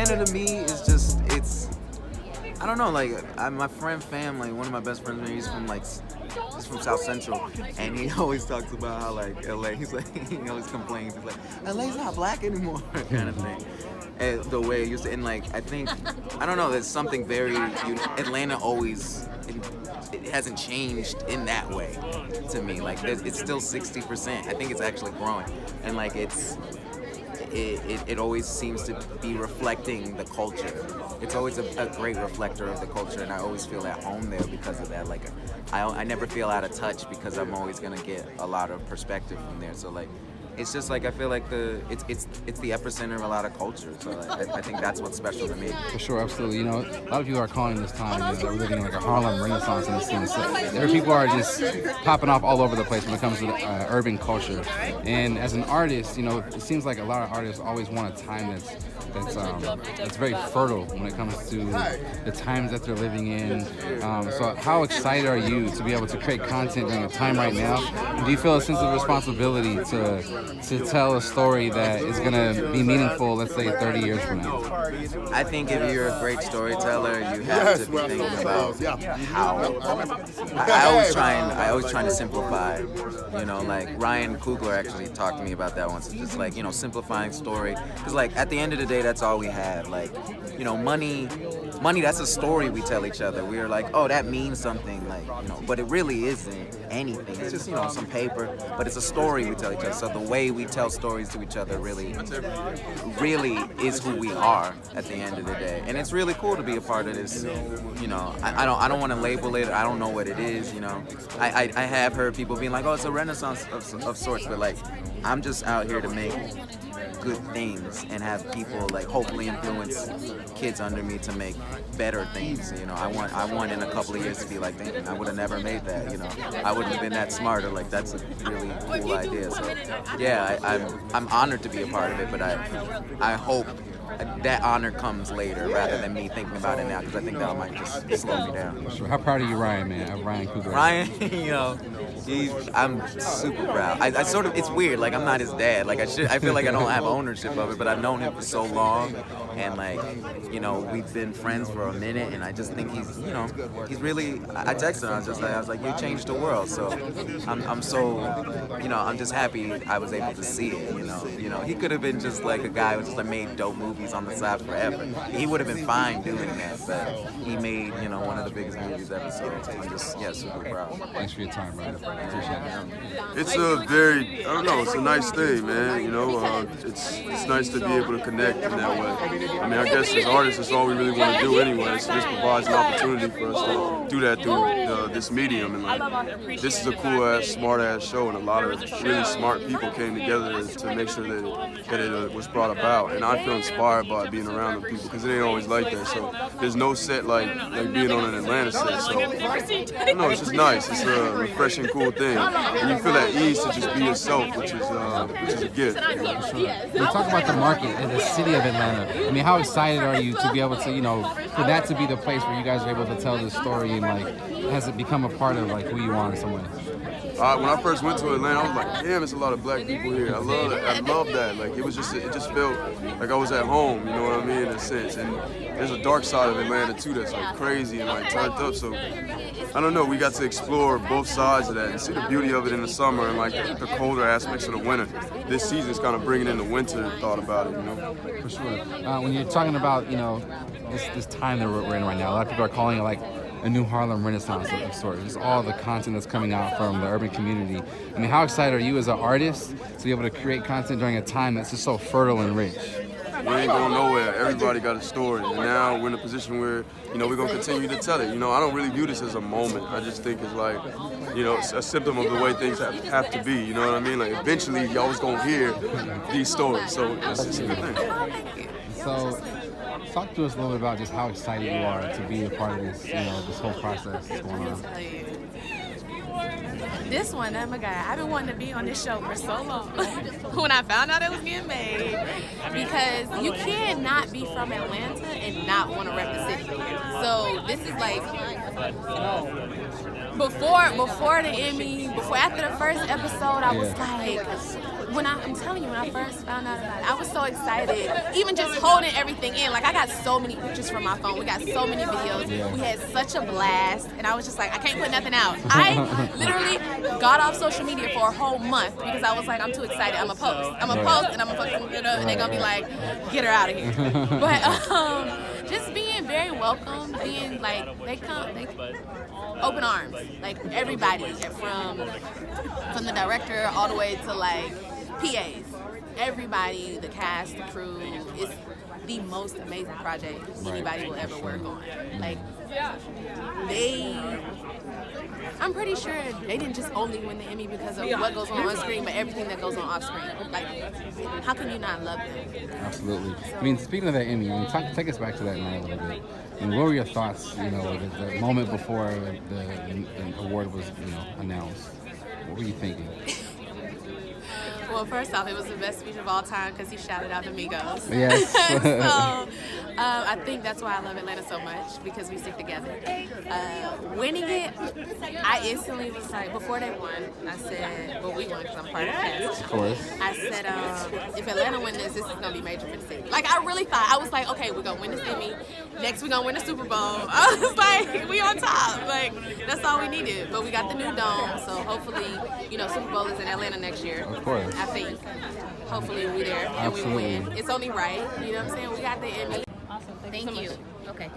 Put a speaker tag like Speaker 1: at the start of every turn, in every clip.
Speaker 1: Atlanta to me is just, I don't know, like, my friend family, one of my best friends, he's from South Central, and he always talks about how, like, LA, he's like, he always complains, he's like, LA's not black anymore, kind of thing. And the way it used to, and like, I think, I don't know, there's something very, Atlanta always, it hasn't changed in that way to me. Like, it's still 60%. I think it's actually growing, and like, it always seems to be reflecting the culture. It's always a great reflector of the culture, and I always feel at home there because of that. Like, I never feel out of touch because I'm always gonna get a lot of perspective from there. So like, it's just like, I feel like it's the epicenter of a lot of culture. So I think that's what's special to me.
Speaker 2: For sure, absolutely. You know, a lot of people are calling this time that we're living in like a Harlem Renaissance in the scene. So there, people are just popping off all over the place when it comes to urban culture. And as an artist, you know, it seems like a lot of artists always want a time that's very fertile when it comes to the times that they're living in. So how excited are you to be able to create content during a time right now? Do you feel a sense of responsibility to tell a story that is going to be meaningful, let's say 30 years from now?
Speaker 1: I think if you're a great storyteller, you have to be thinking about how. I always trying to simplify. You know, like Ryan Coogler actually talked to me about that once. It's just like, you know, simplifying story. Because like, at the end of the day, that's all we have. Like, you know, money, that's a story we tell each other. We're like, oh, that means something, like, you know, but it really isn't anything. It's just, you know, some paper, but it's a story we tell each other. So the way we tell stories to each other really is who we are at the end of the day. And it's really cool to be a part of this. You know, I don't want to label it. I don't know what it is, you know. I have heard people being like, oh, it's a renaissance of sorts, but like, I'm just out here to make good things and have people like hopefully influence kids under me to make better things. You know, I want in a couple of years to be like, dang, I would have never made that. You know, I wouldn't have been that smart, or like, that's a really cool idea. So yeah, I'm honored to be a part of it, but I hope that honor comes later rather than me thinking about it now, because I think that might just slow me down.
Speaker 2: Sure. How proud are you, Ryan, man? Ryan Coogler.
Speaker 1: Ryan, you know, I'm super proud. I sort of, it's weird, like, I'm not his dad. Like, I feel like I don't have ownership of it, but I've known him for so long, and like, you know, we've been friends for a minute, and I just think he's, you know, he's really, I texted him, I was like, you changed the world. So I'm so, you know, I'm just happy I was able to see it, you know. He could have been just like a guy who just like made dope movies on the side forever. He would have been fine doing that, but he made, you know, one of the biggest movies ever. So I'm just, yeah, super proud.
Speaker 2: Thanks for your time, brother. Appreciate it.
Speaker 3: It's a very, I don't know, it's a nice thing, man. You know, it's nice to be able to connect in that way. I mean, I guess as artists, that's all we really want to do anyway. So this provides an opportunity for us to do that through this medium. And like, this is a cool-ass, smart-ass show, and a lot of really smart people came together to make sure that it was brought about. And I feel inspired by being around the people, because it ain't always like that. So there's no set like being on an Atlanta set. So I don't know, it's just nice. It's a refreshing, cool thing, and you feel at ease to just be yourself, which is a gift.
Speaker 2: Sure. We talk about the market and the city of Atlanta. I mean, how excited are you to be able to, you know, for that to be the place where you guys are able to tell this story, and like, has it become a part of like who you are in some way?
Speaker 3: When I first went to Atlanta, I was like, damn, there's a lot of black people here. I love that. Like, it just felt like I was at home, you know what I mean, in a sense. And there's a dark side of Atlanta too that's like crazy and like turned up. So I don't know, we got to explore both sides of that and see the beauty of it in the summer and like the colder aspects of the winter. This season's kind of bringing in the winter thought about it, you know.
Speaker 2: For sure. When you're talking about, you know, this time that we're in right now, a lot of people are calling it like a new Harlem Renaissance of sorts. Just all the content that's coming out from the urban community. I mean, how excited are you as an artist to be able to create content during a time that's just so fertile and rich?
Speaker 3: We ain't going nowhere. Everybody got a story, and now we're in a position where, you know, we're gonna continue to tell it. You know, I don't really view this as a moment. I just think it's like, you know, it's a symptom of the way things have to be. You know what I mean? Like, eventually, y'all always gonna hear these stories, so it's a good thing.
Speaker 2: So, talk to us a little bit about just how excited you are to be a part of this, you know, this whole process that's going on.
Speaker 4: This one, oh my God, I've been wanting to be on this show for so long. When I found out it was getting made, because you cannot be from Atlanta and not want to rep the city. So this is like before the Emmy, after the first episode, I was like, I'm telling you, when I first found out about it, I was so excited. Even just holding everything in. Like, I got so many pictures from my phone. We got so many videos. We had such a blast. And I was just like, I can't put nothing out. I literally got off social media for a whole month because I was like, I'm too excited. I'm a post. I'm a post and I'm a fucking put it up and they're going to be like, get her out of here. But just being very welcome, being like, they open arms. Like, everybody from the director all the way to like PAs, everybody, the cast, the crew, is the most amazing project anybody will ever work on. Like, I'm pretty sure they didn't just only win the Emmy because of what goes on screen, but everything that goes on off screen. Like, how can you not love them?
Speaker 2: Absolutely. I mean, speaking of that Emmy, take us back to that night a little bit. And what were your thoughts, the moment before the award was, announced? What were you thinking?
Speaker 4: Well, first off, it was the best speech of all time because he shouted out the Migos.
Speaker 2: Yes.
Speaker 4: So I think that's why I love Atlanta so much, because we stick together. Winning it, I instantly was like, before they won, I said, well, we won because I'm part of the cast.
Speaker 2: Of course.
Speaker 4: I said, if Atlanta win this is going to be major for the city. Like, I really thought, I was like, okay, we're going to win this Emmy. Next, we're going to win the Super Bowl. I was like, we on top. Like, that's all we needed. But we got the new dome, so hopefully, Super Bowl is in Atlanta next year.
Speaker 2: Of course.
Speaker 4: I think. Hopefully we there and we win. It's only right. You know what I'm saying? We got the Emmy.
Speaker 5: Awesome. Thank you. Okay.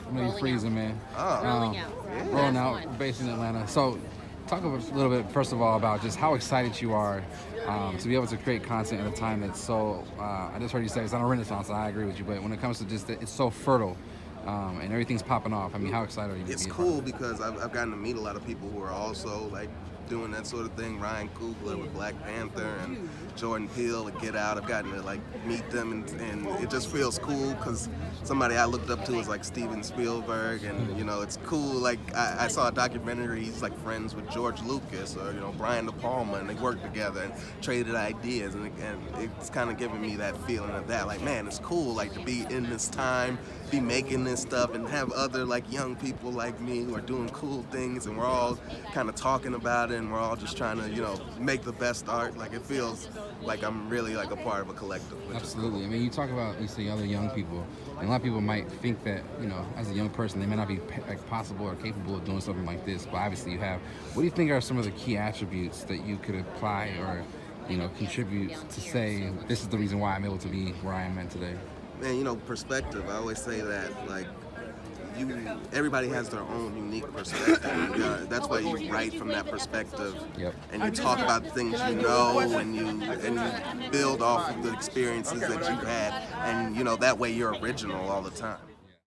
Speaker 2: I'm really freezing, man.
Speaker 5: Rolling out.
Speaker 2: Rolling out, based in Atlanta. So, talk a little bit, first of all, about just how excited you are to be able to create content at a time that's so, I just heard you say it's on a renaissance, and I agree with you, but when it comes to just, it's so fertile. And everything's popping off. I mean, how excited are you?
Speaker 6: It's cool because I've gotten to meet a lot of people who are also like doing that sort of thing. Ryan Coogler with Black Panther and Jordan Peele with Get Out. I've gotten to like meet them, and it just feels cool because somebody I looked up to is like Steven Spielberg, and it's cool. Like I saw a documentary. He's like friends with George Lucas or Brian De Palma, and they worked together and traded ideas, and it's kind of giving me that feeling of that. Like, man, it's cool like to be in this time, be making this stuff, and have other like young people like me who are doing cool things, and we're all kind of talking about it, and we're all just trying to make the best art. Like, it feels like I'm really like a part of a collective.
Speaker 2: Absolutely. Cool. I mean, you talk about, you say other young people, and a lot of people might think that as a young person they may not be like possible or capable of doing something like this, but obviously you have. What do you think are some of the key attributes that you could apply or contribute to say this is the reason why I'm able to be where I am at today?
Speaker 6: Man, perspective. I always say that, like, everybody has their own unique perspective. That's why you write from that perspective.
Speaker 2: Yep.
Speaker 6: And you talk about the things you know, and you build off of the experiences that you've had, and that way you're original all the time.